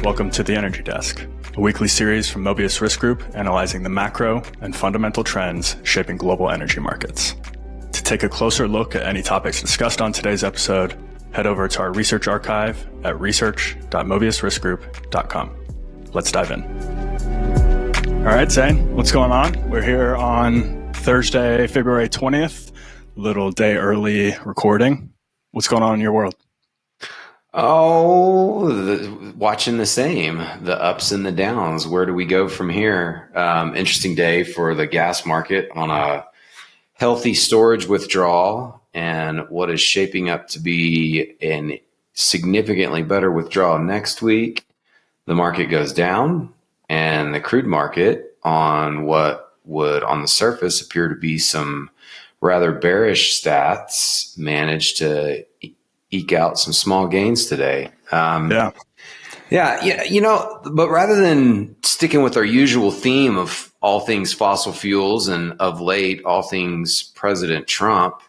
Welcome to the Energy Desk, a weekly series from Mobius Risk Group analyzing the macro and fundamental trends shaping global energy markets. To take a closer look at any topics discussed on today's episode, head over to our research archive at research.mobiusriskgroup.com. Let's dive in. All right, Zane, what's going on? We're here on Thursday, February 20th, little day early recording. What's going on in your world? Watching the same, the ups and the downs. Where do we go from here? Interesting day for the gas market on a healthy storage withdrawal and what is shaping up to be a significantly better withdrawal next week. The market goes down and the crude market on what would on the surface appear to be some rather bearish stats managed to eke out some small gains today. But rather than sticking with our usual theme of all things fossil fuels and of late, all things President Trump,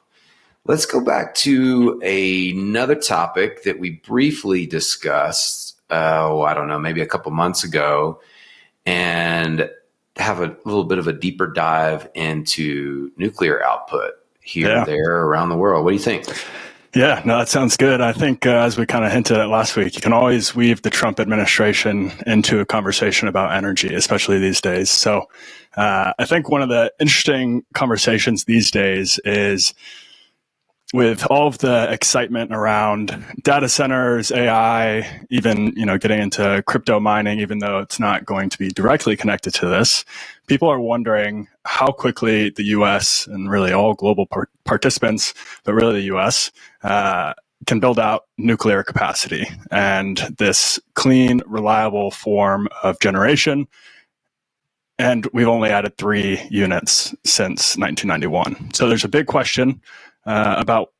let's go back to another topic that we briefly discussed, maybe a couple months ago, and have a little bit of a deeper dive into nuclear output here, there, around the world. What do you think? Yeah, no, that sounds good. I think as we kind of hinted at last week, you can always weave the Trump administration into a conversation about energy, especially these days. So I think one of the interesting conversations these days is with all of the excitement around data centers, AI, even, getting into crypto mining, even though it's not going to be directly connected to this, people are wondering how quickly the U.S. and really all global participants, but really the U.S., can build out nuclear capacity and this clean, reliable form of generation. And we've only added 3 units since 1991. So there's a big question about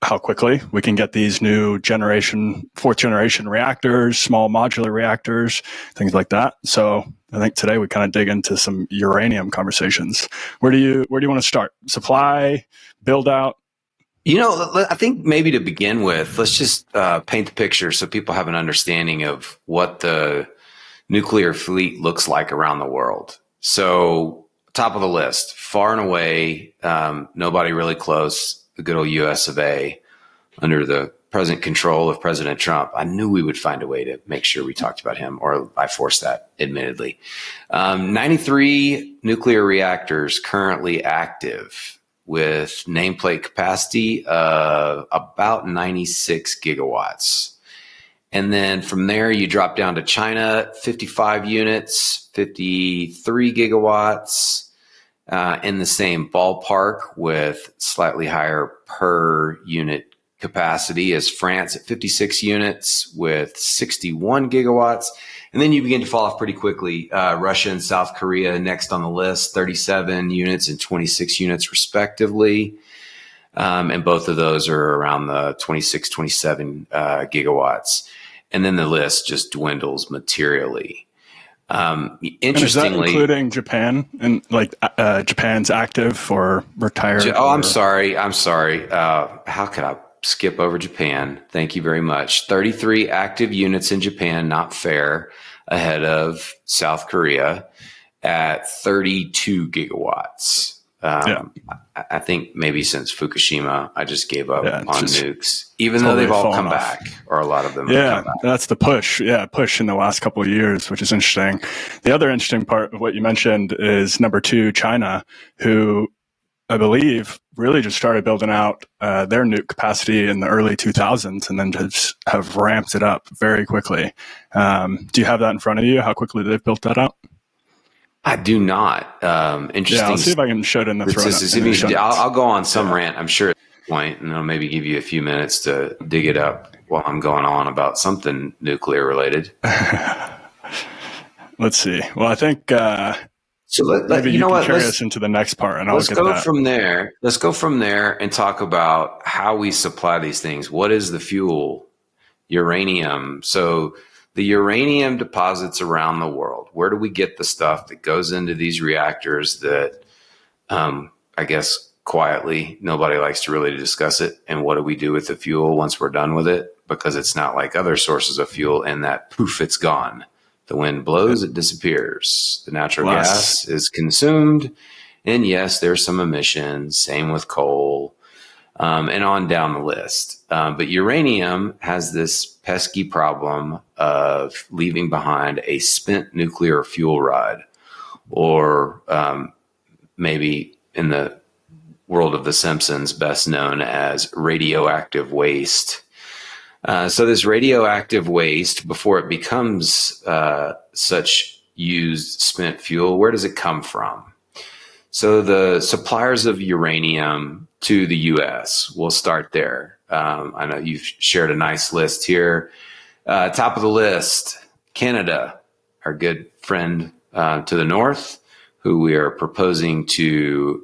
how quickly we can get these new fourth generation reactors, small modular reactors, things like that. So I think today we kind of dig into some uranium conversations. Where do you want to start? Supply, build out? I think maybe to begin with, let's just paint the picture so people have an understanding of what the nuclear fleet looks like around the world. So top of the list, far and away, nobody really close, the good old US of A, under the present control of President Trump. I knew we would find a way to make sure we talked about him, or I forced that, admittedly. 93 nuclear reactors currently active with nameplate capacity of about 96 gigawatts. And then from there, you drop down to China, 55 units, 53 gigawatts. In the same ballpark with slightly higher per unit capacity as France at 56 units with 61 gigawatts. And then you begin to fall off pretty quickly. Russia and South Korea next on the list, 37 units and 26 units respectively. And both of those are around the 26, 27 gigawatts. And then the list just dwindles materially. Interestingly, and is that including Japan and Japan's active or retired? I'm sorry. How could I skip over Japan? Thank you very much. 33 active units in Japan, not fair, ahead of South Korea at 32 gigawatts. I think maybe since Fukushima, I just gave up on nukes, even though they've all come back, or a lot of them have come back. That's the push. Yeah, push in the last couple of years, which is interesting. The other interesting part of what you mentioned is number 2, China, who I believe really just started building out their nuke capacity in the early 2000s and then just have ramped it up very quickly. Do you have that in front of you, how quickly they've built that out? I do not. Interesting. Yeah, I'll see if I can show it in the throw. I'll go on some rant, I'm sure, at this point, and I'll maybe give you a few minutes to dig it up while I'm going on about something nuclear related. Let's see. Well, I think maybe you can carry us into the next part, and let's go from there. Let's go from there and talk about how we supply these things. What is the fuel? Uranium. So the uranium deposits around the world. Where do we get the stuff that goes into these reactors that, I guess, quietly, nobody likes to really discuss it? And what do we do with the fuel once we're done with it? because it's not like other sources of fuel in that poof, it's gone. The wind blows, it disappears. The natural gas is consumed. And yes, there's some emissions. Same with coal, and on down the list. But uranium has this pesky problem of leaving behind a spent nuclear fuel rod, or maybe in the world of The Simpsons, best known as radioactive waste. So this radioactive waste, before it becomes such used spent fuel, where does it come from? So the suppliers of uranium to the U.S., we'll start there. I know you've shared a nice list here. Top of the list, Canada, our good friend to the north, who we are proposing to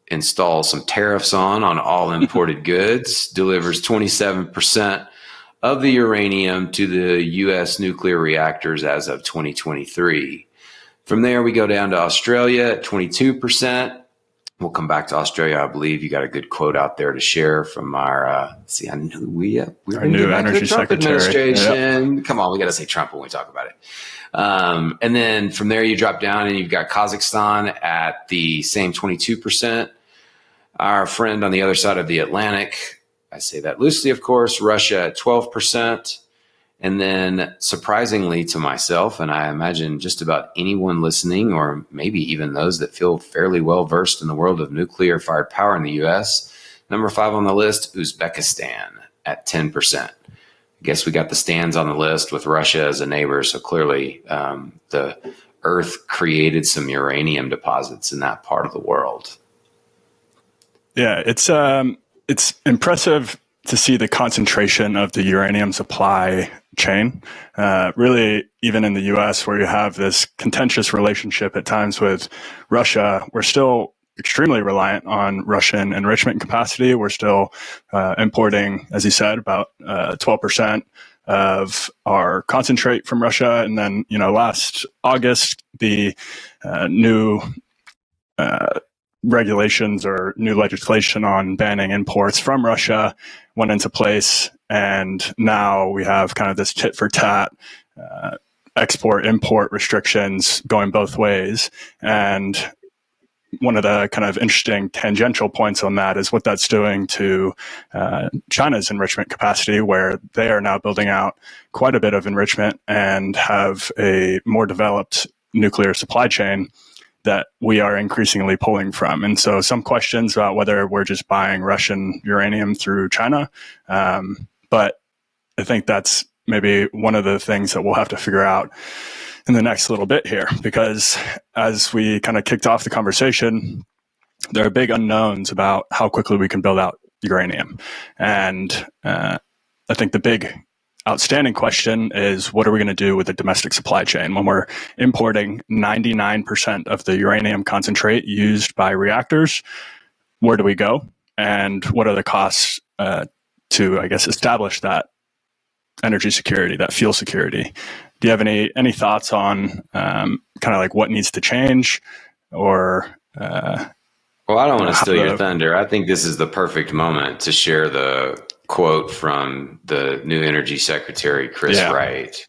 install some tariffs on all imported goods, delivers 27% of the uranium to the U.S. nuclear reactors as of 2023. From there, we go down to Australia at 22%. We'll come back to Australia. I believe you got a good quote out there to share from our, I knew we're our new energy Trump secretary administration. Yep. Come on, we got to say Trump when we talk about it. And then from there, you drop down and you've got Kazakhstan at the same 22%. Our friend on the other side of the Atlantic, I say that loosely, of course, Russia at 12%. And then surprisingly to myself, and I imagine just about anyone listening, or maybe even those that feel fairly well versed in the world of nuclear fired power in the U.S., number 5 on the list, Uzbekistan at 10%. I guess we got the stands on the list with Russia as a neighbor. So clearly the Earth created some uranium deposits in that part of the world. Yeah, it's impressive to see the concentration of the uranium supply chain. Really, even in the U.S., where you have this contentious relationship at times with Russia, we're still extremely reliant on Russian enrichment capacity. We're still importing, as you said, about 12% of our concentrate from Russia. And then, last August, the new regulations or new legislation on banning imports from Russia went into place. And now we have kind of this tit for tat export-import restrictions going both ways. And one of the kind of interesting tangential points on that is what that's doing to China's enrichment capacity, where they are now building out quite a bit of enrichment and have a more developed nuclear supply chain that we are increasingly pulling from. And so some questions about whether we're just buying Russian uranium through China. But I think that's maybe one of the things that we'll have to figure out in the next little bit here, because as we kind of kicked off the conversation, there are big unknowns about how quickly we can build out uranium. And I think the big outstanding question is, what are we going to do with the domestic supply chain when we're importing 99% of the uranium concentrate used by reactors? Where do we go? And what are the costs to, I guess, establish that energy security, that fuel security? Do you have any thoughts on kind of like what needs to change, or? Well, I don't want to steal your thunder. I think this is the perfect moment to share the quote from the new energy secretary, Chris Wright.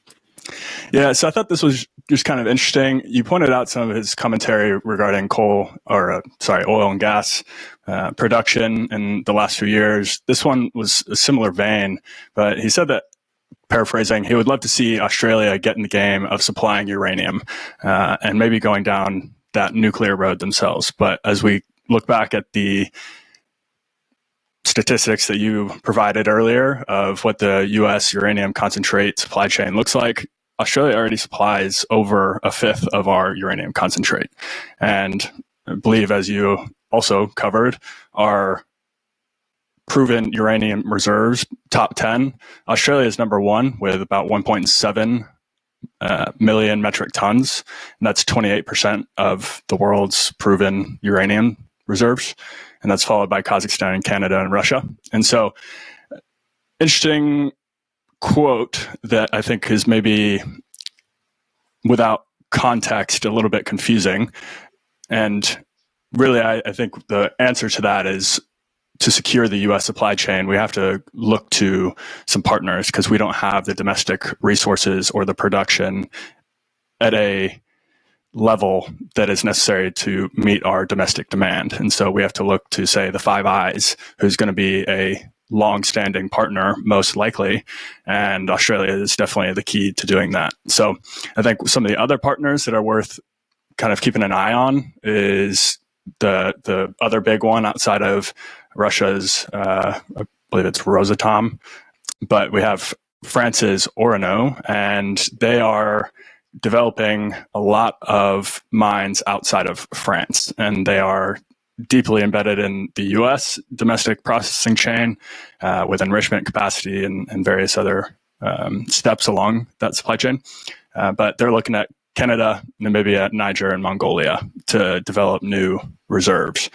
Yeah, so I thought this was just kind of interesting. You pointed out some of his commentary regarding oil and gas production in the last few years. This one was a similar vein, but he said that, paraphrasing, he would love to see Australia get in the game of supplying uranium and maybe going down that nuclear road themselves. But as we look back at the statistics that you provided earlier of what the U.S. uranium concentrate supply chain looks like, Australia already supplies over a fifth of our uranium concentrate. And I believe, as you also covered, our proven uranium reserves, top 10, Australia is number 1 with about 1.7 million metric tons. And that's 28% of the world's proven uranium reserves. And that's followed by Kazakhstan and Canada and Russia. And so, interesting quote that I think is maybe, without context, a little bit confusing. And really, I think the answer to that is to secure the U.S. supply chain, we have to look to some partners because we don't have the domestic resources or the production at a level that is necessary to meet our domestic demand. And so we have to look to, say, the Five Eyes, who's going to be a long-standing partner, most likely. And Australia is definitely the key to doing that. So I think some of the other partners that are worth kind of keeping an eye on is the other big one outside of Russia's, I believe it's Rosatom, but we have France's Orano, and they are developing a lot of mines outside of France, and they are deeply embedded in the U.S. domestic processing chain with enrichment capacity and various other steps along that supply chain. But they're looking at Canada, Namibia, Niger, and Mongolia to develop new reserves.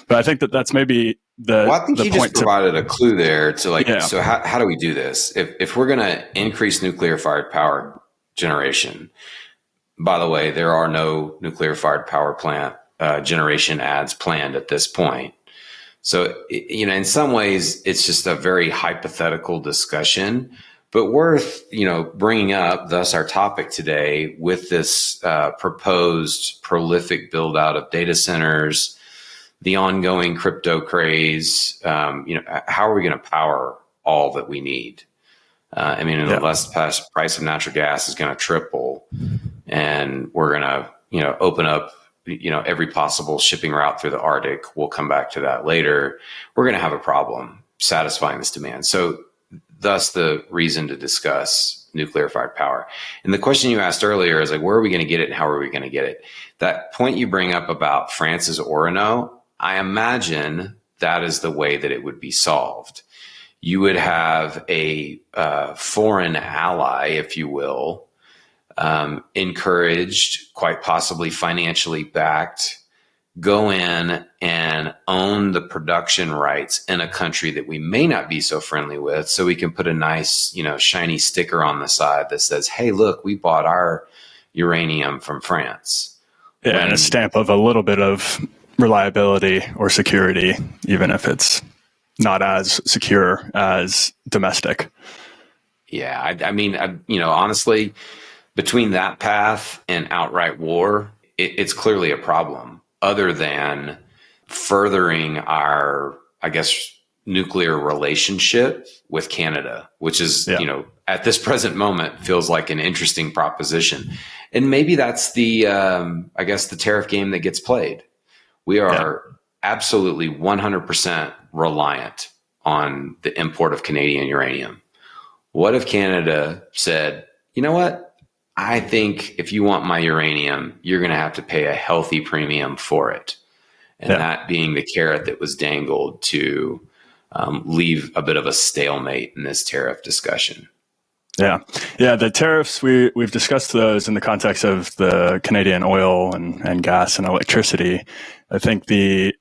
But I think that's maybe Well, I think you just provided a clue there to so how do we do this? If we're going to increase nuclear-fired power generation, by the way, there are no nuclear-fired power plant generation adds planned at this point. So, in some ways, it's just a very hypothetical discussion, but worth, bringing up, thus our topic today, with this proposed prolific build out of data centers, the ongoing crypto craze. How are we going to power all that we need? Unless the price of natural gas is going to triple, and we're going to, open up, every possible shipping route through the Arctic. We'll come back to that later. We're going to have a problem satisfying this demand. So thus the reason to discuss nuclear fired power. And the question you asked earlier is where are we going to get it and how are we going to get it? That point you bring up about France's Orano, I imagine that is the way that it would be solved. You would have a foreign ally, if you will, encouraged, quite possibly financially backed, go in and own the production rights in a country that we may not be so friendly with. So we can put a nice, shiny sticker on the side that says, hey, look, we bought our uranium from France. Yeah, and a stamp of a little bit of reliability or security, even if it's not as secure as domestic. Yeah, honestly, between that path and outright war, it's clearly a problem, other than furthering our, nuclear relationship with Canada, which is, at this present moment feels like an interesting proposition. And maybe that's the, the tariff game that gets played. We are absolutely 100% reliant on the import of Canadian uranium. What if Canada said, you know what? I think if you want my uranium, you're going to have to pay a healthy premium for it. And that being the carrot that was dangled to leave a bit of a stalemate in this tariff discussion. Yeah. The tariffs, we've discussed those in the context of the Canadian oil and gas and electricity. I think the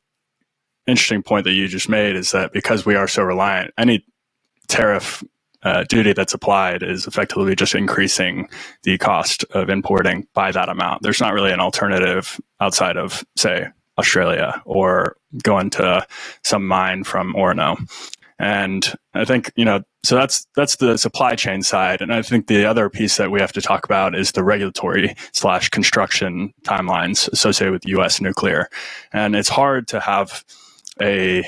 interesting point that you just made is that because we are so reliant, any tariff duty that's applied is effectively just increasing the cost of importing by that amount. There's not really an alternative outside of, say, Australia or going to some mine from Orano. And I think, so that's the supply chain side. And I think the other piece that we have to talk about is the regulatory / construction timelines associated with U.S. nuclear. And it's hard to have a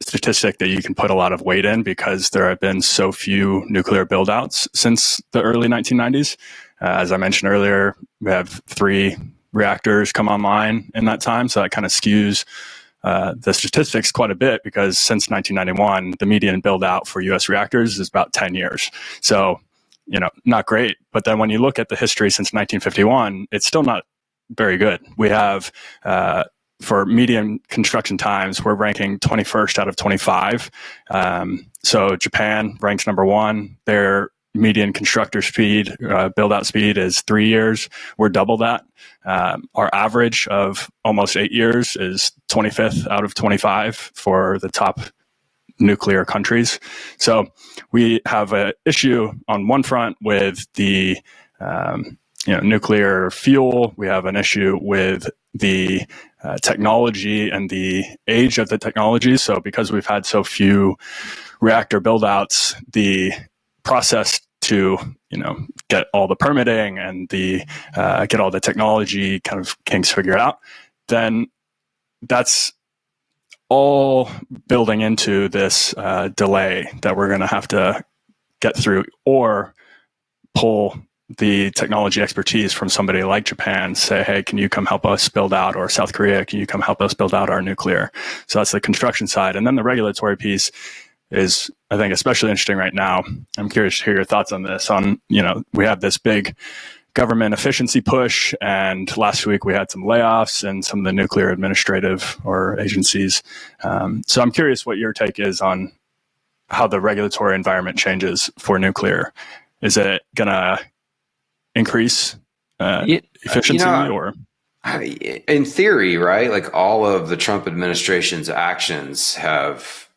statistic that you can put a lot of weight in because there have been so few nuclear buildouts since the early 1990s. As I mentioned earlier, we have 3 reactors come online in that time. So that kind of skews the statistics quite a bit because since 1991, the median build out for U.S. reactors is about 10 years. So, not great. But then when you look at the history since 1951, it's still not very good. We have, for median construction times, we're ranking 21st out of 25. So Japan ranks number 1. Their median constructor speed, build out speed is 3 years. We're double that. Our average of almost 8 years is 25th out of 25 for the top nuclear countries. So we have an issue on one front with the nuclear fuel. We have an issue with the technology and the age of the technology. So because we've had so few reactor buildouts, the process to get all the permitting and the get all the technology kind of kinks figured out, then that's all building into this delay that we're going to have to get through, or pull the technology expertise from somebody like Japan, say, hey, can you come help us build out, or South Korea, can you come help us build out our nuclear? So that's the construction side. And then the regulatory piece is, I think, especially interesting right now. I'm curious to hear your thoughts on this. We have this big government efficiency push, and last week we had some layoffs in some of the nuclear administrative or agencies. So I'm curious what your take is on how the regulatory environment changes for nuclear. Is it going to increase efficiency, or? In theory, right? Like all of the Trump administration's actions have,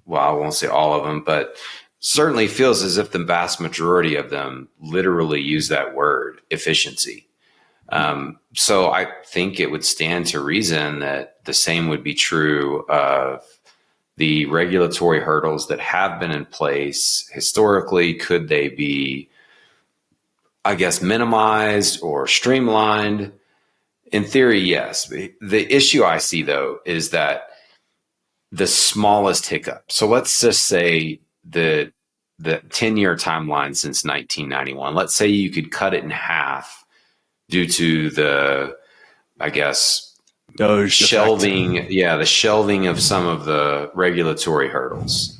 well, I won't say all of them, but certainly feels as if the vast majority of them literally use that word, efficiency. So I think it would stand to reason that the same would be true of the regulatory hurdles that have been in place historically. Could they be, I guess, minimized or streamlined? In theory, yes. The issue I see, though, is that the smallest hiccup. So let's just say the 10-year timeline since 1991. Let's say you could cut it in half due to the, I guess, shelving. Effect. Yeah, the shelving of some of the regulatory hurdles.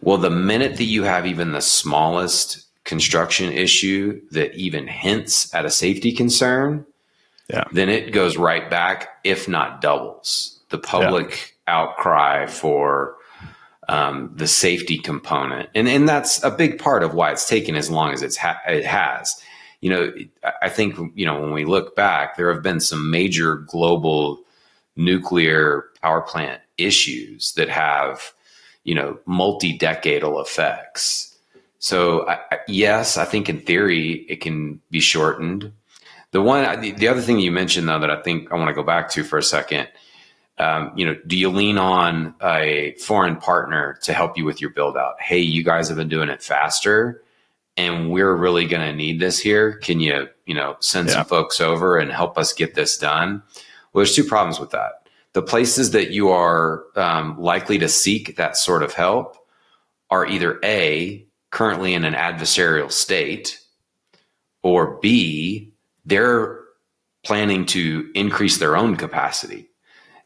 Well, the minute that you have even the smallest construction issue that even hints at a safety concern, then it goes right back, if not doubles, the public outcry for the safety component. And that's a big part of why it's taken as long as it has. I think, when we look back, there have been some major global nuclear power plant issues that have, multi-decadal effects. So yes, I think in theory it can be shortened. The other thing you mentioned, though, that I think I want to go back to for a second, do you lean on a foreign partner to help you with your build out? Hey, you guys have been doing it faster and we're really going to need this here. Can you, send some folks over and help us get this done? Well, there's two problems with that. The places that you are likely to seek that sort of help are either A, currently in an adversarial state, or B, they're planning to increase their own capacity.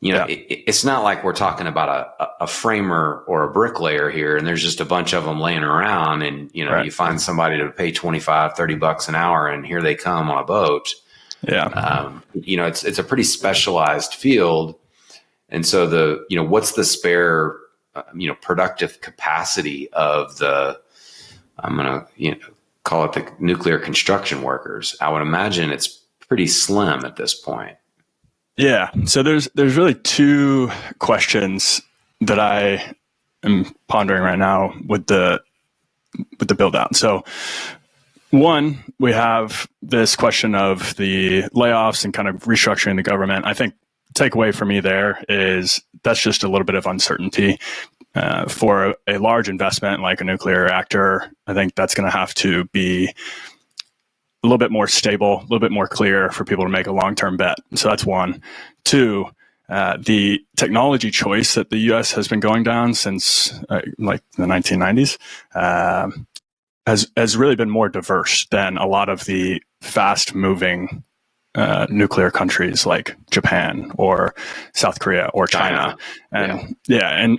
It's not like we're talking about a framer or a bricklayer here, and there's just a bunch of them laying around, and you find somebody to pay $25-$30 an hour, and here they come on a boat. It's a pretty specialized field, and so what's the spare productive capacity of the, I'm gonna call it the nuclear construction workers? I would imagine it's pretty slim at this point. Yeah. So there's really two questions that I am pondering right now with the build out. So one, we have this question of the layoffs and kind of restructuring the government. I think takeaway for me there is that's just a little bit of uncertainty. For a large investment like a nuclear reactor, I think that's going to have to be a little bit more stable, a little bit more clear for people to make a long-term bet. So that's one. Two, the technology choice that the U.S. has been going down since like the 1990s has really been more diverse than a lot of the fast-moving nuclear countries like Japan or South Korea or China. And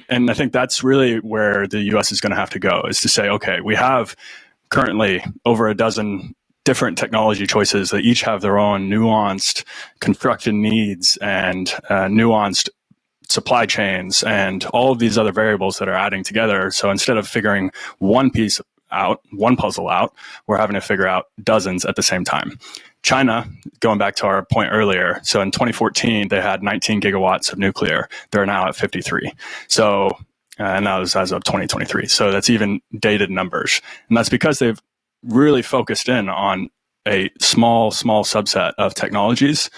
and I think that's really where the U.S. is going to have to go, is to say, okay, we have currently over a dozen different technology choices that each have their own nuanced construction needs and nuanced supply chains and all of these other variables that are adding together. So instead of figuring one piece out, one puzzle out, we're having to figure out dozens at the same time. China, going back to our point earlier, so in 2014, they had 19 gigawatts of nuclear. They're now at 53. So, and that was as of 2023. So that's even dated numbers. And that's because they've really focused in on a small subset of technologies.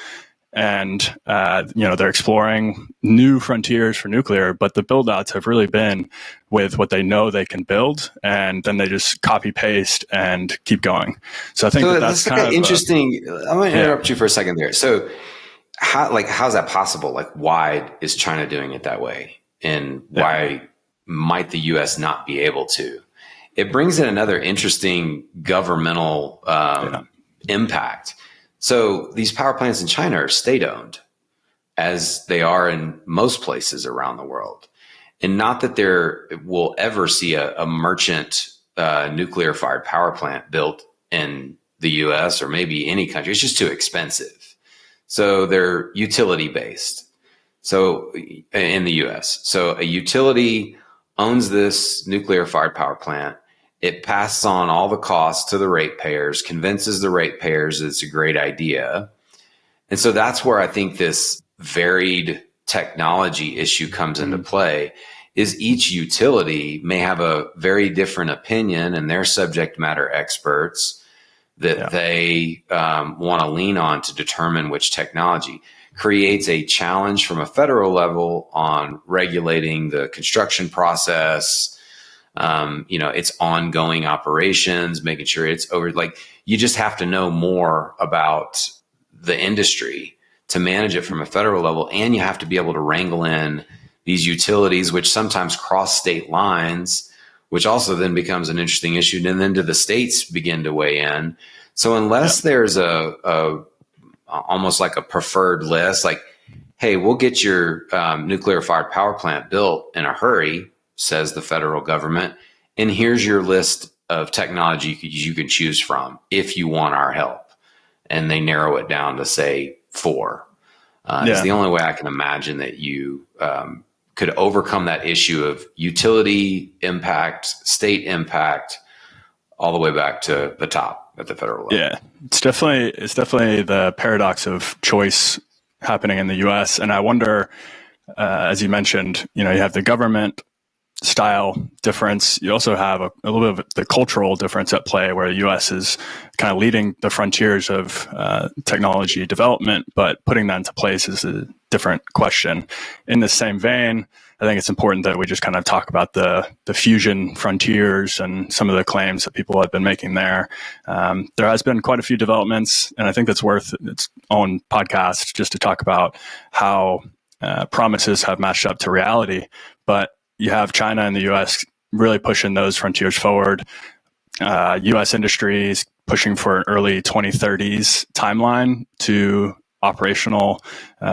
And, they're exploring new frontiers for nuclear, but the build outs have really been with what they know they can build, and then they just copy paste and keep going. So I think that's kind of interesting. I'm going to interrupt you for a second there. So how's that possible? Like, why is China doing it that way? And why might the US not be able to? It brings in another interesting governmental impact. So these power plants in China are state-owned, as they are in most places around the world. And not that there will ever see a merchant nuclear-fired power plant built in the US or maybe any country. It's just too expensive. So they're utility-based. So in the US. So a utility owns this nuclear-fired power plant. It passes on all the costs to the ratepayers, convinces the ratepayers it's a great idea. And so that's where I think this varied technology issue comes into play, is each utility may have a very different opinion, and they're subject matter experts that they want to lean on to determine which technology. Creates a challenge from a federal level on regulating the construction process, its ongoing operations, making sure it's over. Like, you just have to know more about the industry to manage it from a federal level. And you have to be able to wrangle in these utilities, which sometimes cross state lines, which also then becomes an interesting issue. And then do the states begin to weigh in? So unless there's a almost like a preferred list, like, hey, we'll get your nuclear fired power plant built in a hurry, says the federal government, and here's your list of technology you can choose from if you want our help. And they narrow it down to, say, 4. It's the only way I can imagine that you could overcome that issue of utility impact, state impact, all the way back to the top at the federal level. Yeah, it's definitely the paradox of choice happening in the U.S. And I wonder, as you mentioned, you have the government style difference. You also have a little bit of the cultural difference at play, where the U.S. is kind of leading the frontiers of technology development, but putting that into place is a different question. In the same vein, I think it's important that we just kind of talk about the fusion frontiers and some of the claims that people have been making there. There has been quite a few developments, and I think that's worth its own podcast just to talk about how promises have matched up to reality. But you have China and the U.S. really pushing those frontiers forward. U.S. industries pushing for an early 2030s timeline to operational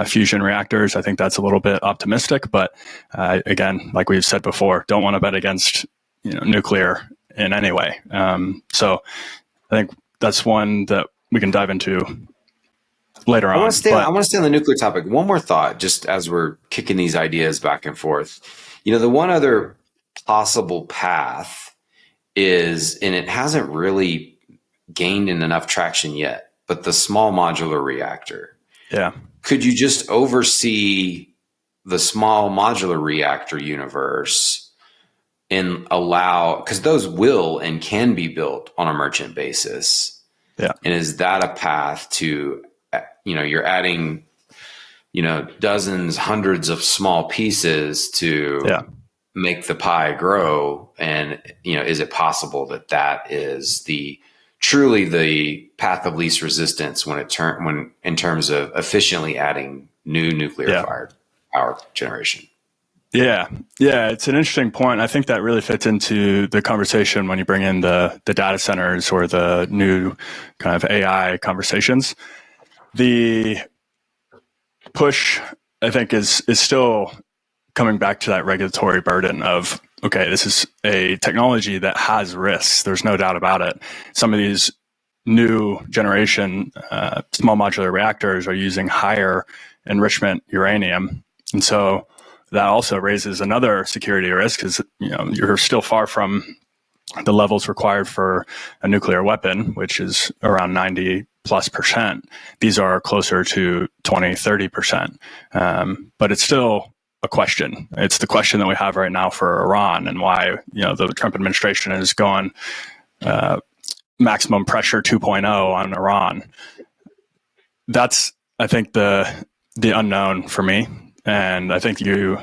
fusion reactors. I think that's a little bit optimistic, but again, like we've said before, don't want to bet against nuclear in any way. So I think that's one that we can dive into later on. I want to stay on the nuclear topic. One more thought, just as we're kicking these ideas back and forth. The one other possible path is, and it hasn't really gained in enough traction yet, but the small modular reactor. Yeah. Could you just oversee the small modular reactor universe and allow, because those will and can be built on a merchant basis. Yeah. And is that a path to, you're adding, dozens, hundreds of small pieces to make the pie grow. And, is it possible that is truly the path of least resistance when in terms of efficiently adding new nuclear fired power generation? Yeah. It's an interesting point. I think that really fits into the conversation when you bring in the data centers or the new kind of AI conversations. The push, I think, is still coming back to that regulatory burden of, okay, this is a technology that has risks. There's no doubt about it. Some of these new generation small modular reactors are using higher enrichment uranium. And so that also raises another security risk, because you're still far from the levels required for a nuclear weapon, which is around 90+%. These are closer to 20-30%. But it's still a question. It's the question that we have right now for Iran, and why the Trump administration is going maximum pressure 2.0 on Iran. That's, I think, the unknown for me. And I think you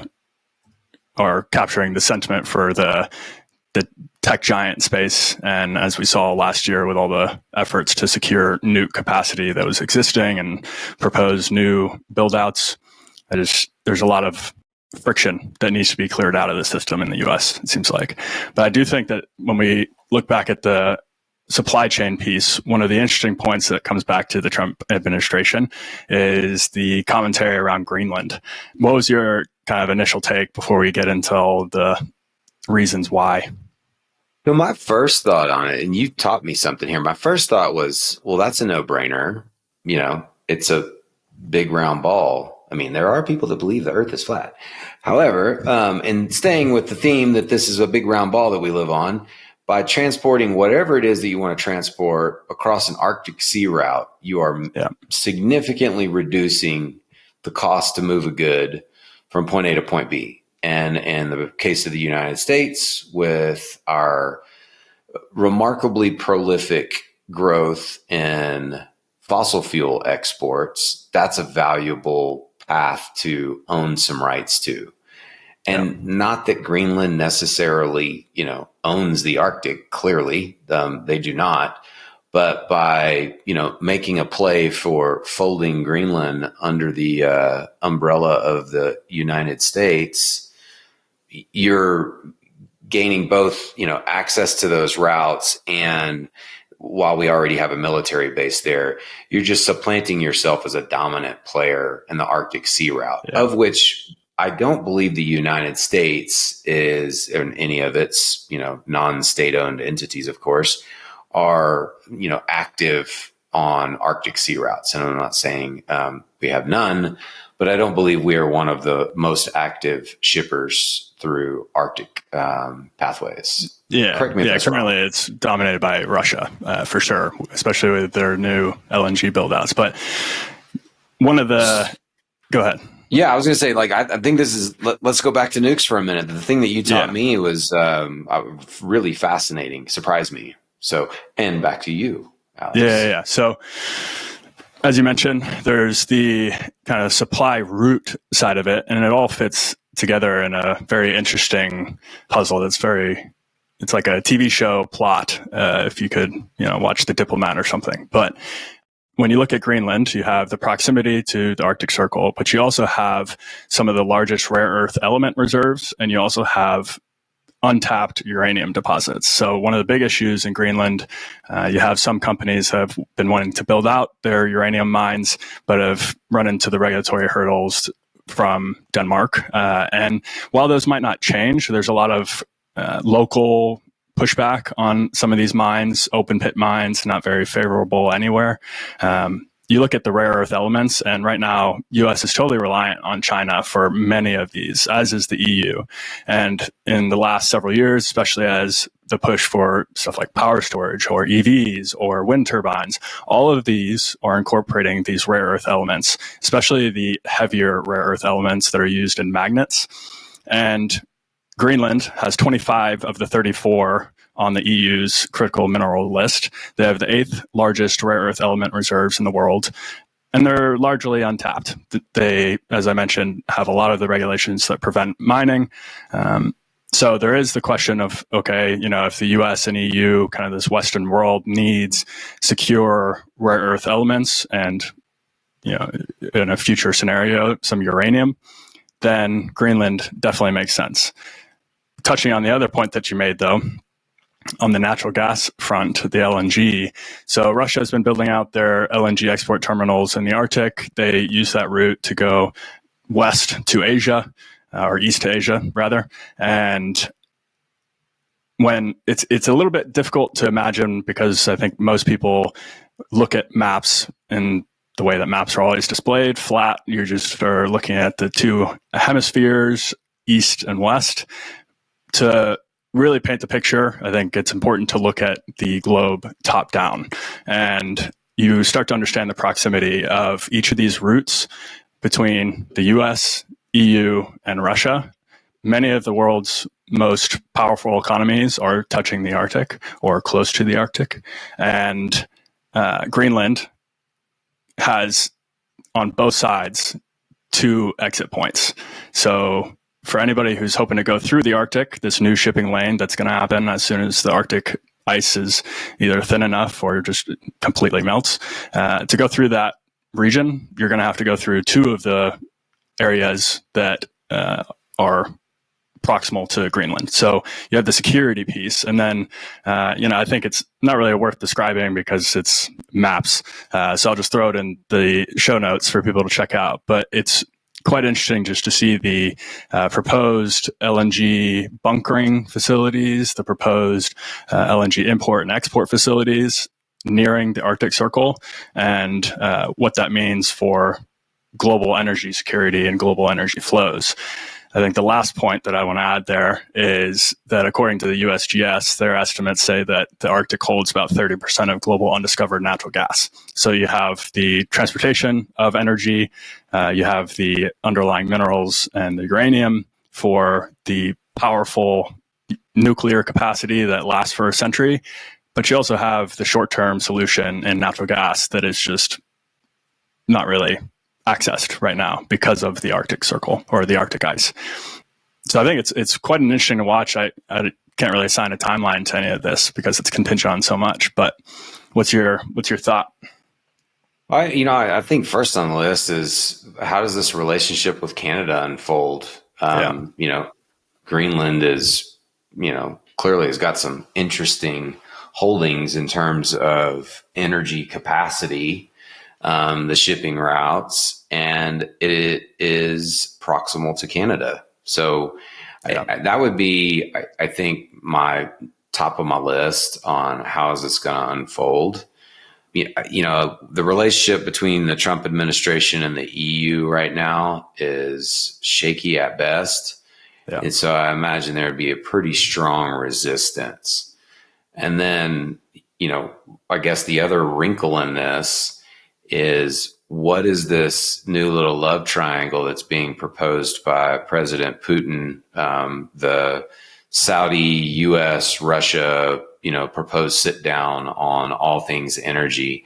are capturing the sentiment for the tech giant space. And as we saw last year with all the efforts to secure nuke capacity that was existing and propose new build outs, there's a lot of friction that needs to be cleared out of the system in the US, it seems like. But I do think that when we look back at the supply chain piece, one of the interesting points that comes back to the Trump administration is the commentary around Greenland. What was your kind of initial take before we get into all the reasons why? So my first thought on it, and you taught me something here, my first thought was, well, that's a no-brainer. It's a big round ball. I mean, there are people that believe the earth is flat. However, and staying with the theme that this is a big round ball that we live on, by transporting whatever it is that you want to transport across an Arctic sea route, you are significantly reducing the cost to move a good from point A to point B. And in the case of the United States, with our remarkably prolific growth in fossil fuel exports, that's a valuable path to own some rights to. And not that Greenland necessarily, owns the Arctic. Clearly, they do not. But by, making a play for folding Greenland under the umbrella of the United States, you're gaining both, access to those routes, and while we already have a military base there, you're just supplanting yourself as a dominant player in the Arctic sea route, of which I don't believe the United States is, in any of its, non-state owned entities, of course, are, active on Arctic sea routes. And I'm not saying we have none, but I don't believe we are one of the most active shippers through Arctic pathways. Yeah, correct me if that's wrong. Currently it's dominated by Russia, for sure, especially with their new LNG build-outs. But go ahead. Yeah, I was going to say, I think this is, let's go back to nukes for a minute. The thing that you taught me was really fascinating, surprised me. So, and back to you, Alex. Yeah. So, as you mentioned, there's the kind of supply route side of it, and it all fits together in a very interesting puzzle. It's like a TV show plot, if you could, watch The Diplomat or something. But when you look at Greenland, you have the proximity to the Arctic Circle, but you also have some of the largest rare earth element reserves, and you also have untapped uranium deposits. So one of the big issues in Greenland, you have some companies have been wanting to build out their uranium mines, but have run into the regulatory hurdles from Denmark. And while those might not change, there's a lot of local pushback on some of these mines, open pit mines, not very favorable anywhere. You look at the rare earth elements, and right now, U.S. is totally reliant on China for many of these, as is the EU. And in the last several years, especially as the push for stuff like power storage or EVs or wind turbines, all of these are incorporating these rare earth elements, especially the heavier rare earth elements that are used in magnets. And Greenland has 25 of the 34 on the EU's critical mineral list. They have the 8th largest rare earth element reserves in the world, and they're largely untapped. They, as I mentioned, have a lot of the regulations that prevent mining. So there is the question of, okay, if the US and EU, kind of this Western world, needs secure rare earth elements and, in a future scenario, some uranium, then Greenland definitely makes sense. Touching on the other point that you made, though, on the natural gas front, the LNG. So Russia has been building out their LNG export terminals in the Arctic. They use that route to go west to Asia, or east to Asia, rather. And when it's a little bit difficult to imagine, because I think most people look at maps and the way that maps are always displayed, flat. You're just looking at the two hemispheres, east and west. To really paint the picture, I think it's important to look at the globe top down, and you start to understand the proximity of each of these routes between the US, EU, and Russia. many of the world's most powerful economies are touching the Arctic or close to the Arctic. And Greenland has, on both sides, 2 exit points. So for anybody who's hoping to go through the Arctic, this new shipping lane that's going to happen as soon as the Arctic ice is either thin enough or just completely melts, to go through that region, you're going to have to go through 2 of the areas that are proximal to Greenland. So you have the security piece, and then I think it's not really worth describing because it's maps. So I'll just throw it in the show notes for people to check out. But it's quite interesting just to see the proposed LNG bunkering facilities, the proposed LNG import and export facilities nearing the Arctic Circle, and what that means for global energy security and global energy flows. I think the last point that I want to add there is that according to the USGS, their estimates say that the Arctic holds about 30% of global undiscovered natural gas. So you have the transportation of energy, you have the underlying minerals and the uranium for the powerful nuclear capacity that lasts for a century, but you also have the short-term solution in natural gas that is just not really accessed right now because of the Arctic Circle or the Arctic ice. So I think it's quite interesting to watch. I can't really assign a timeline to any of this because it's contingent on so much. But what's your thought? I think first on the list is, how does this relationship with Canada unfold? Greenland is, clearly has got some interesting holdings in terms of energy capacity, the shipping routes, and it is proximal to Canada. So that would be, I think, my top of my list on how is this going to unfold. The relationship between the Trump administration and the EU right now is shaky at best. Yeah. And so I imagine there would be a pretty strong resistance. And then, I guess the other wrinkle in this is, what is this new little love triangle that's being proposed by President Putin, the Saudi, US, Russia, proposed sit down on all things energy?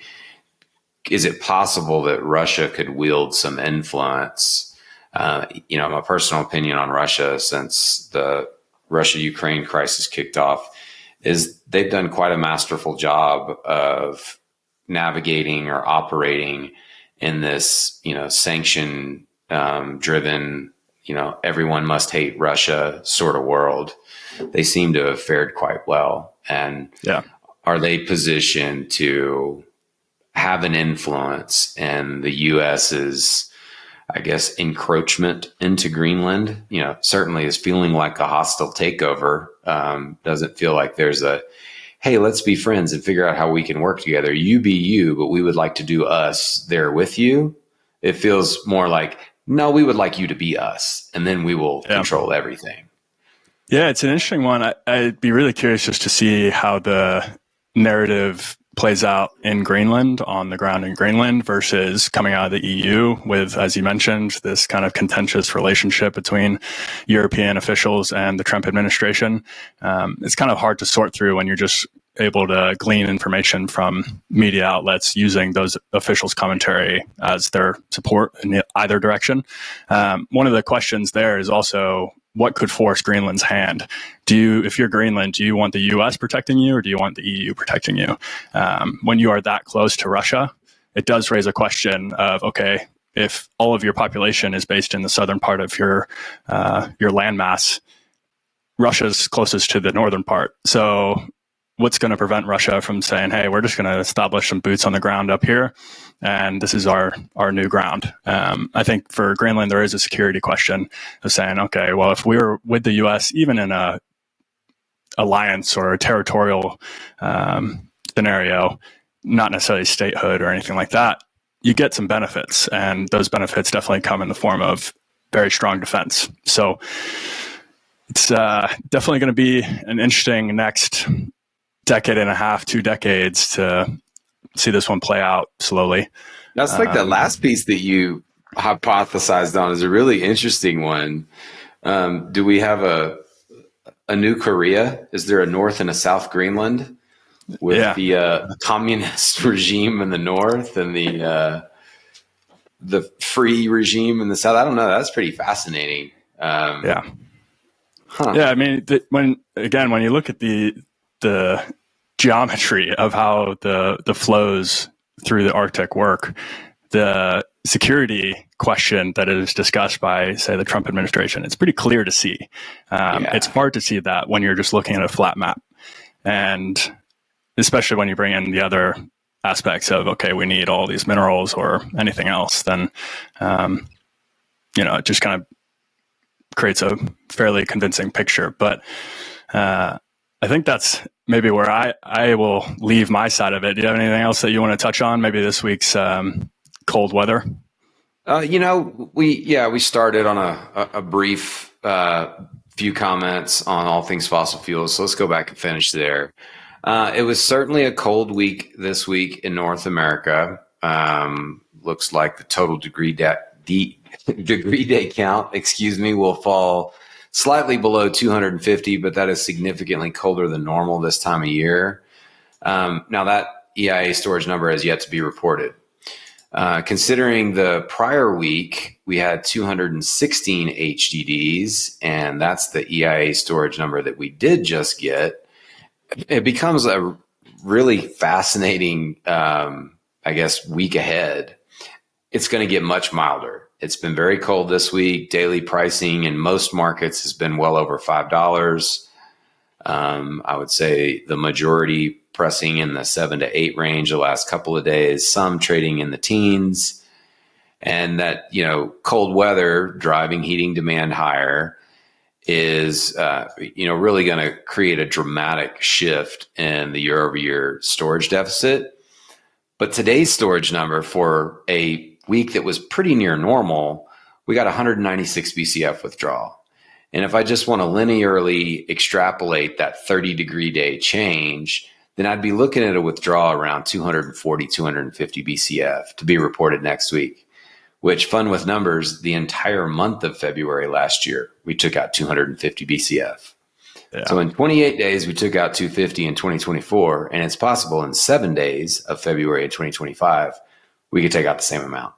Is it possible that Russia could wield some influence? My personal opinion on Russia since the Russia-Ukraine crisis kicked off is they've done quite a masterful job of navigating or operating in this, sanction driven, everyone must hate Russia sort of world. They seem to have fared quite well. And are they positioned to have an influence in the US's, I guess, encroachment into Greenland? Certainly is feeling like a hostile takeover. Doesn't feel like there's a, hey, let's be friends and figure out how we can work together. You be you, but we would like to do us there with you. It feels more like, no, we would like you to be us, and then we will control everything. Yeah, it's an interesting one. I'd be really curious just to see how the narrative plays out in Greenland, on the ground in Greenland, versus coming out of the EU with, as you mentioned, this kind of contentious relationship between European officials and the Trump administration. It's kind of hard to sort through when you're just able to glean information from media outlets using those officials' commentary as their support in either direction. One of the questions there is also, what could force Greenland's hand? If you're Greenland, do you want the US protecting you, or do you want the EU protecting you? When you are that close to Russia, it does raise a question of, okay, if all of your population is based in the southern part of your landmass, Russia's closest to the northern part. So what's going to prevent Russia from saying, hey, we're just going to establish some boots on the ground up here, and this is our new ground? I think for Greenland, there is a security question of saying, okay, well, if we were with the U.S., even in a alliance or a territorial scenario, not necessarily statehood or anything like that, you get some benefits, and those benefits definitely come in the form of very strong defense. So it's definitely going to be an interesting next decade and a half, 2 decades to see this one play out slowly. That's like the last piece that you hypothesized on is a really interesting one, Do we have a new Korea? Is there a North and a South Greenland with Yeah. the communist regime in the north and the free regime in the south? I don't know. That's pretty fascinating. Yeah. Huh. Yeah. I mean, when you look at the geometry of how the flows through the Arctic work, the security question that is discussed by, say, the Trump administration, it's pretty clear to see. It's hard to see that when you're just looking at a flat map. And especially when you bring in the other aspects of, okay, we need all these minerals or anything else, then, it just kind of creates a fairly convincing picture. But I think that's maybe where I will leave my side of it. Do you have anything else that you want to touch on? Maybe this week's cold weather? We started on a brief few comments on all things fossil fuels. So let's go back and finish there. It was certainly a cold week this week in North America. Looks like the total degree day count, will fall slightly below 250, but that is significantly colder than normal this time of year. Now that EIA storage number has yet to be reported. Considering the prior week, we had 216 HDDs, and that's the EIA storage number that we did just get. It becomes a really fascinating, week ahead. It's going to get much milder. It's been very cold this week. Daily pricing in most markets has been well over $5. I would say the majority pressing in the 7 to 8 range the last couple of days, some trading in the teens. And that, cold weather driving heating demand higher is, really going to create a dramatic shift in the year-over-year storage deficit. But today's storage number for a week that was pretty near normal, we got 196 BCF withdrawal. And if I just want to linearly extrapolate that 30-degree day change, then I'd be looking at a withdrawal around 240, 250 BCF to be reported next week, which, fun with numbers, the entire month of February last year, we took out 250 BCF. Yeah. So in 28 days, we took out 250 in 2024, and it's possible in 7 days of February of 2025, we could take out the same amount.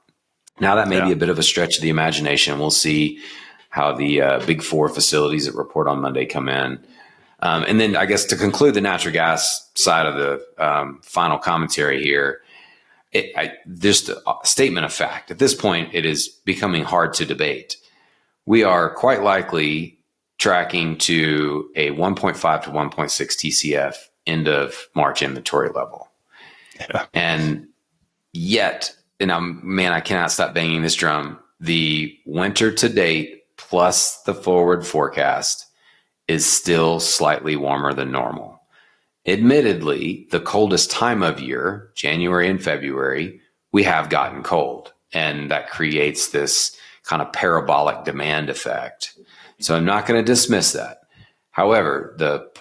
Now, that may be a bit of a stretch of the imagination. We'll see how the big four facilities that report on Monday come in. And then I guess to conclude the natural gas side of the final commentary here, just a statement of fact. At this point, it is becoming hard to debate. We are quite likely tracking to a 1.5 to 1.6 TCF end of March inventory level. Yeah. And yet, I cannot stop banging this drum. The winter to date plus the forward forecast is still slightly warmer than normal. Admittedly, the coldest time of year, January and February, we have gotten cold, and that creates this kind of parabolic demand effect. So I'm not going to dismiss that. However, the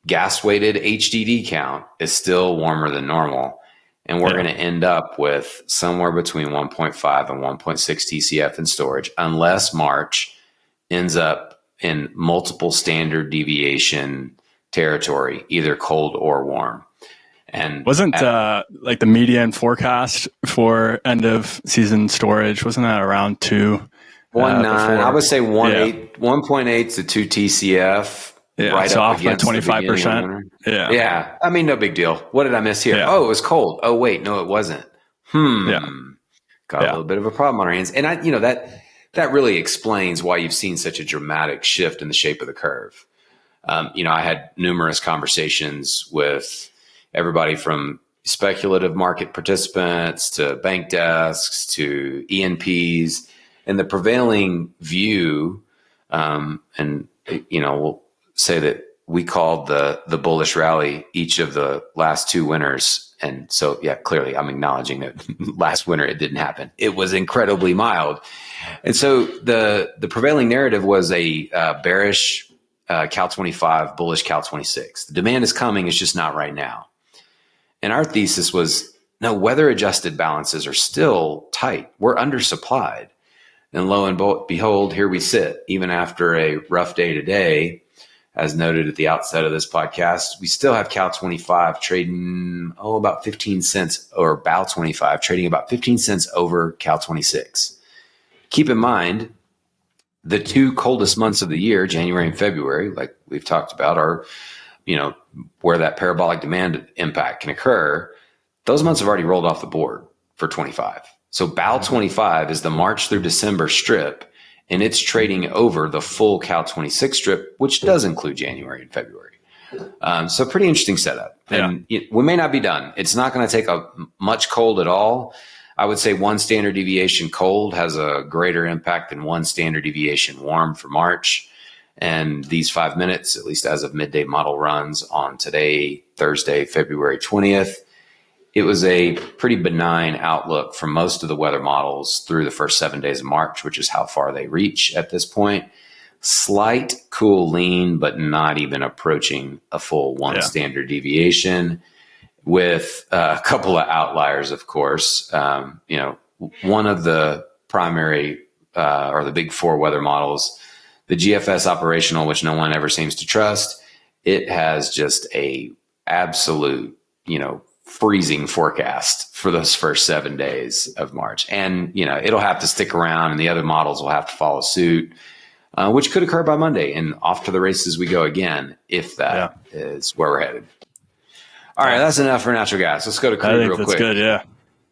gas-weighted HDD count is still warmer than normal, and we're going to end up with somewhere between 1.5 and 1.6 TCF in storage, unless March ends up in multiple standard deviation territory, either cold or warm. And wasn't like the median forecast for end of season storage, wasn't that around 2? 1.9. I would say 1.8 to 2 TCF. Yeah, right so up off by against 25%. Yeah. I mean, no big deal. What did I miss here? Oh, it was cold. Oh, wait, no, it wasn't. Got a little bit of a problem on our hands. And that really explains why you've seen such a dramatic shift in the shape of the curve. I had numerous conversations with everybody from speculative market participants to bank desks to E&Ps, and the prevailing view, we'll say that we called the bullish rally each of the last two winters. And so, clearly I'm acknowledging that last winter it didn't happen. It was incredibly mild. And so the prevailing narrative was a bearish Cal 25, bullish Cal 26. The demand is coming, it's just not right now. And our thesis was, no, weather adjusted balances are still tight. We're undersupplied. And lo and behold, here we sit, even after a rough day today. As noted at the outset of this podcast, we still have Cal 25 trading, about 15 cents, or Bow 25 trading about 15 cents over Cal 26. Keep in mind, the two coldest months of the year, January and February, like we've talked about, are, where that parabolic demand impact can occur. Those months have already rolled off the board for 25. So Bow 25 is the March through December strip, and it's trading over the full Cal 26 strip, which does include January and February. So pretty interesting setup. Yeah. And we may not be done. It's not going to take a much cold at all. I would say one standard deviation cold has a greater impact than one standard deviation warm for March. And these 5 minutes, at least as of midday model runs on today, Thursday, February 20th, it was a pretty benign outlook for most of the weather models through the first 7 days of March, which is how far they reach at this point. Slight cool lean, but not even approaching a full one standard deviation, with a couple of outliers, of course. One of the primary or the big four weather models, the GFS operational, which no one ever seems to trust, it has just a absolute, freezing forecast for those first 7 days of March. And, it'll have to stick around, and the other models will have to follow suit, which could occur by Monday, and off to the races we go again, if that is where we're headed. All right, that's enough for natural gas. Let's go to crude real quick. That's good, yeah.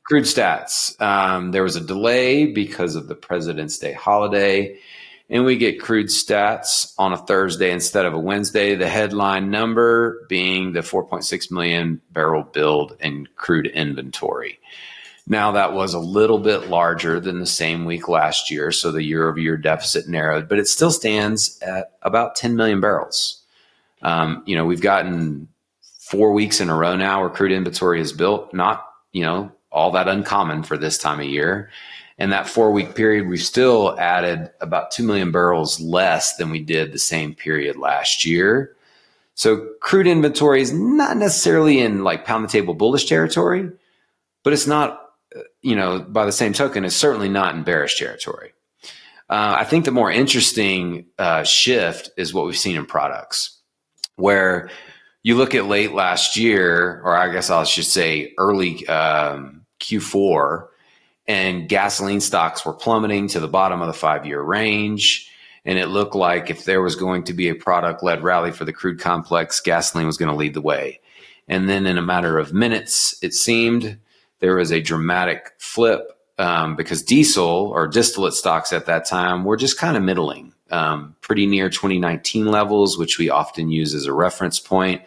Crude stats. There was a delay because of the President's Day holiday, and we get crude stats on a Thursday instead of a Wednesday. The headline number being the 4.6 million barrel build in crude inventory. Now, that was a little bit larger than the same week last year, so the year-over-year deficit narrowed, but it still stands at about 10 million barrels. We've gotten 4 weeks in a row now where crude inventory is built, not, all that uncommon for this time of year. In that 4 week period, we've still added about 2 million barrels less than we did the same period last year. So crude inventory is not necessarily in like pound the table bullish territory, but it's not, by the same token, it's certainly not in bearish territory. I think the more interesting shift is what we've seen in products, where you look at late last year, or I guess I should say early Q4, and gasoline stocks were plummeting to the bottom of the 5-year range. And it looked like if there was going to be a product-led rally for the crude complex, gasoline was going to lead the way. And then in a matter of minutes, it seemed there was a dramatic flip because diesel or distillate stocks at that time were just kind of middling, pretty near 2019 levels, which we often use as a reference point.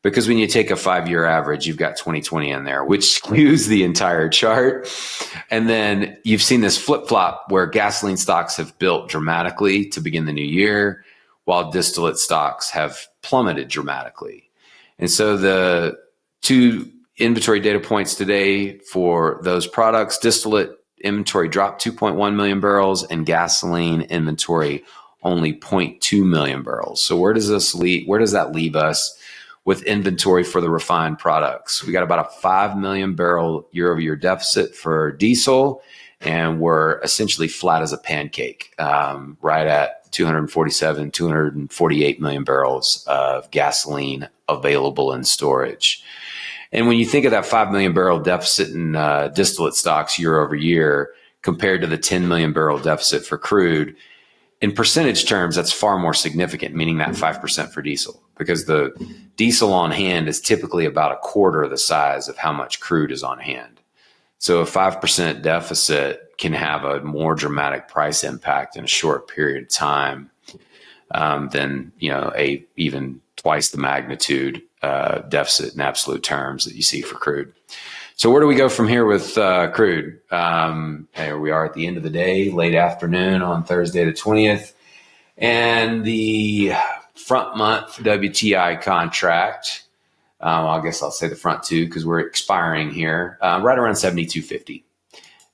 Because when you take a 5-year average, you've got 2020 in there, which skews the entire chart. And then you've seen this flip-flop where gasoline stocks have built dramatically to begin the new year, while distillate stocks have plummeted dramatically. And so the two inventory data points today for those products, distillate inventory dropped 2.1 million barrels and gasoline inventory only 0.2 million barrels. So where does that leave us with inventory for the refined products? We got about a 5 million barrel year-over-year deficit for diesel, and we're essentially flat as a pancake, right at 248 million barrels of gasoline available in storage. And when you think of that 5 million barrel deficit in distillate stocks year over year compared to the 10 million barrel deficit for crude, in percentage terms, that's far more significant, meaning that 5% for diesel, because the diesel on hand is typically about a quarter of the size of how much crude is on hand. So a 5% deficit can have a more dramatic price impact in a short period of time than a even twice the magnitude deficit in absolute terms that you see for crude. So where do we go from here with crude? Here we are at the end of the day, late afternoon on Thursday the 20th. And the front month WTI contract, I guess I'll say the front two because we're expiring here, right around 72.50.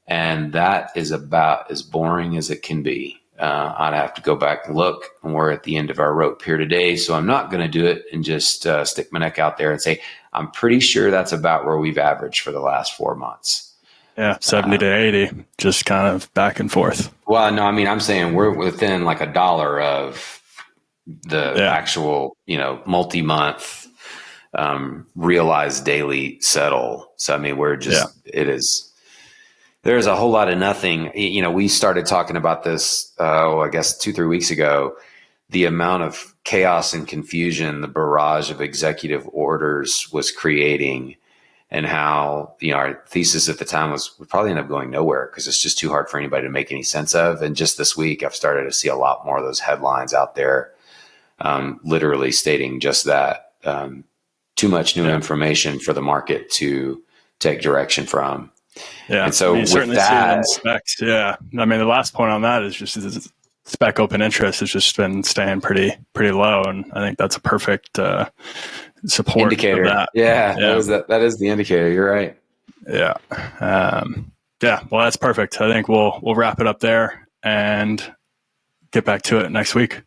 And that is about as boring as it can be. I'd have to go back and look, and we're at the end of our rope here today. So I'm not going to do it and just stick my neck out there and say, I'm pretty sure that's about where we've averaged for the last 4 months. Yeah, 70 to 80, just kind of back and forth. Well, no, I mean, I'm saying we're within like $1 of the actual, multi-month realized daily settle. So, I mean, we're just, there's a whole lot of nothing. We started talking about this, I guess 2-3 weeks ago, the amount of chaos and confusion the barrage of executive orders was creating, and how, our thesis at the time was we probably end up going nowhere because it's just too hard for anybody to make any sense of. And just this week, I've started to see a lot more of those headlines out there, literally stating just that. Too much new information for the market to take direction from. Yeah. And so you with certainly that, see it in specs. Yeah. I mean, the last point on that is just spec open interest has just been staying pretty low. And I think that's a perfect support indicator. Of that. Yeah. That is the indicator. You're right. Yeah. Well, that's perfect. I think we'll wrap it up there and get back to it next week.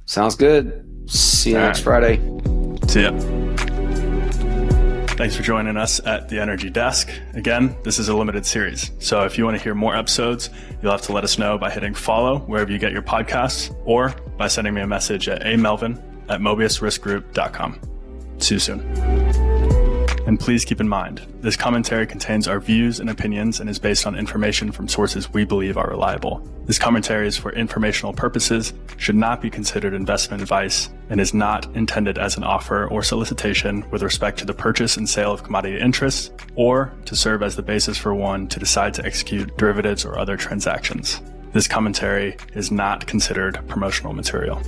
Sounds good. See you next Friday. See ya. Thanks for joining us at the Energy Desk. Again, this is a limited series. So if you want to hear more episodes, you'll have to let us know by hitting follow wherever you get your podcasts, or by sending me a message at amelvin@mobiusriskgroup.com. See you soon. And please keep in mind, this commentary contains our views and opinions and is based on information from sources we believe are reliable. This commentary is for informational purposes, should not be considered investment advice, and is not intended as an offer or solicitation with respect to the purchase and sale of commodity interests, or to serve as the basis for one to decide to execute derivatives or other transactions. This commentary is not considered promotional material.